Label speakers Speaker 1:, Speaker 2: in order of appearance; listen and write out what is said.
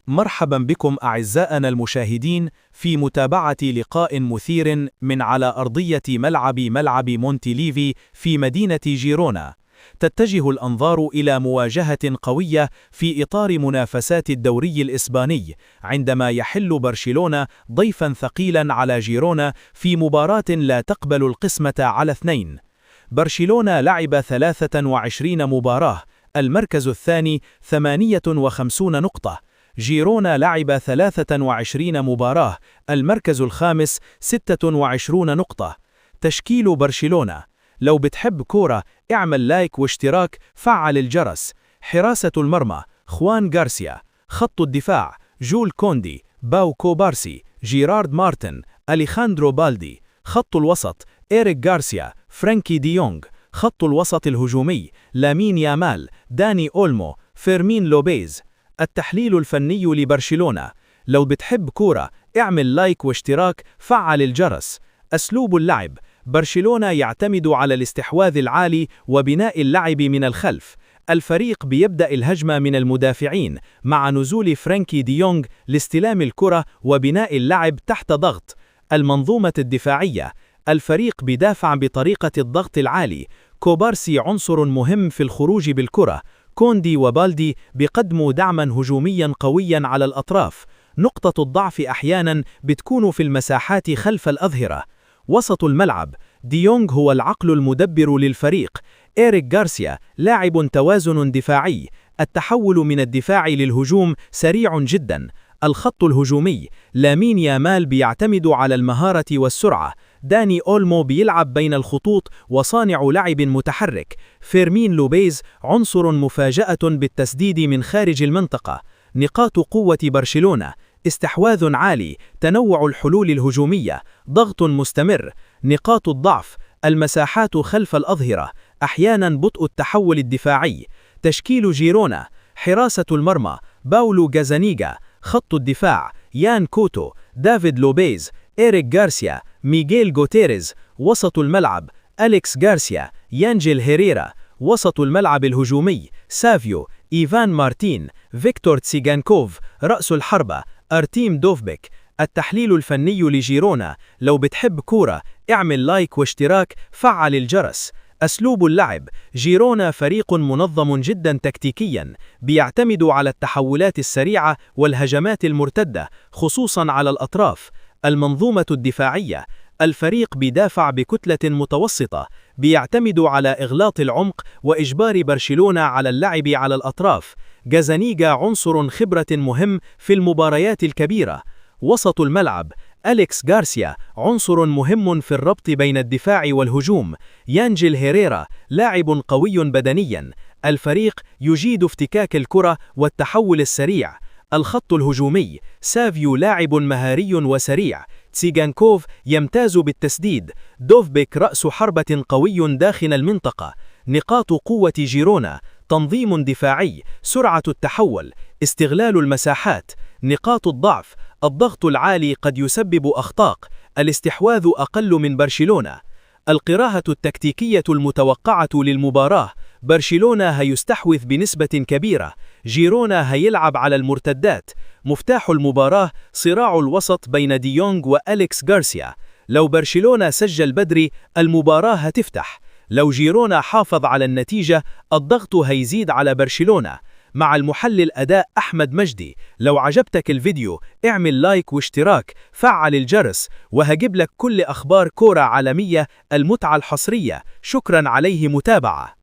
Speaker 1: مرحبا بكم أعزائنا المشاهدين في متابعة لقاء مثير من على أرضية ملعب مونتيليفي في مدينة جيرونا. تتجه الأنظار إلى مواجهة قوية في إطار منافسات الدوري الإسباني، عندما يحل برشلونة ضيفا ثقيلا على جيرونا في مباراة لا تقبل القسمة على اثنين. برشلونة لعب 23 مباراة، المركز الثاني 58 نقطة. جيرونا لعب 23 مباراة، المركز الخامس 26 نقطة. تشكيل برشلونة: لو بتحب كورة اعمل لايك واشتراك، فعل الجرس. حراسة المرمى: خوان غارسيا. خط الدفاع: جول كوندي، باو كوبارسي، جيرارد مارتن، أليخاندرو بالدي. خط الوسط: إيريك غارسيا، فرانكي ديونغ. خط الوسط الهجومي: لامين يامال، داني أولمو، فيرمين لوبيز. التحليل الفني لبرشلونة: لو بتحب كورة اعمل لايك واشتراك، فعل الجرس. أسلوب اللعب: برشلونة يعتمد على الاستحواذ العالي وبناء اللعب من الخلف. الفريق بيبدأ الهجمة من المدافعين مع نزول فرانكي ديونغ لاستلام الكرة وبناء اللعب تحت ضغط. المنظومة الدفاعية: الفريق بيدافع بطريقة الضغط العالي. كوبارسي عنصر مهم في الخروج بالكرة. كوندي وبالدي بيقدموا دعما هجوميا قويا على الأطراف. نقطة الضعف أحيانا بتكون في المساحات خلف الأظهرة. وسط الملعب: ديونغ هو العقل المدبر للفريق. إيريك غارسيا لاعب توازن دفاعي، التحول من الدفاع للهجوم سريع جدا. الخط الهجومي: لامين يامال بيعتمد على المهارة والسرعة. داني أولمو بيلعب بين الخطوط وصانع لعب متحرك. فيرمين لوبيز عنصر مفاجأة بالتسديد من خارج المنطقة. نقاط قوة برشلونة: استحواذ عالي، تنوع الحلول الهجومية، ضغط مستمر. نقاط الضعف: المساحات خلف الأظهرة، أحيانا بطء التحول الدفاعي. تشكيل جيرونا: حراسة المرمى: باولو غازانيغا. خط الدفاع: يان كوتو، دافيد لوبيز، إيريك غارسيا، ميغيل غوتيريز. وسط الملعب: أليكس غارسيا، يانجيل هيريرا. وسط الملعب الهجومي: سافيو، إيفان مارتين، فيكتور تسيغانكوف. رأس الحربة: أرتيم دوفبيك. التحليل الفني لجيرونا: لو بتحب كورة اعمل لايك واشتراك، فعل الجرس. أسلوب اللعب: جيرونا فريق منظم جدا تكتيكيا، بيعتمد على التحولات السريعة والهجمات المرتدة خصوصا على الأطراف. المنظومة الدفاعية: الفريق بيدافع بكتلة متوسطة، بيعتمد على إغلاق العمق وإجبار برشلونة على اللعب على الأطراف. غازانيغا عنصر خبرة مهم في المباريات الكبيرة. وسط الملعب: أليكس غارسيا عنصر مهم في الربط بين الدفاع والهجوم. يانجيل هيريرا لاعب قوي بدنيا. الفريق يجيد افتكاك الكرة والتحول السريع. الخط الهجومي: سافيو لاعب مهاري وسريع. تسيغانكوف يمتاز بالتسديد. دوفبيك رأس حربة قوي داخل المنطقة. نقاط قوة جيرونا: تنظيم دفاعي، سرعة التحول، استغلال المساحات. نقاط الضعف: الضغط العالي قد يسبب أخطاء. الاستحواذ أقل من برشلونة. القراءة التكتيكية المتوقعة للمباراة: برشلونة هيستحوذ بنسبة كبيرة، جيرونا هيلعب على المرتدات. مفتاح المباراة: صراع الوسط بين ديونغ وأليكس غارسيا. لو برشلونة سجل بدري المباراة هتفتح، لو جيرونا حافظ على النتيجة الضغط هيزيد على برشلونة. مع المحلل أداء أحمد مجدي. لو عجبتك الفيديو اعمل لايك واشتراك، فعل الجرس، وهجيب لك كل أخبار كورة عالمية، المتعة الحصرية. شكرا عليه متابعة.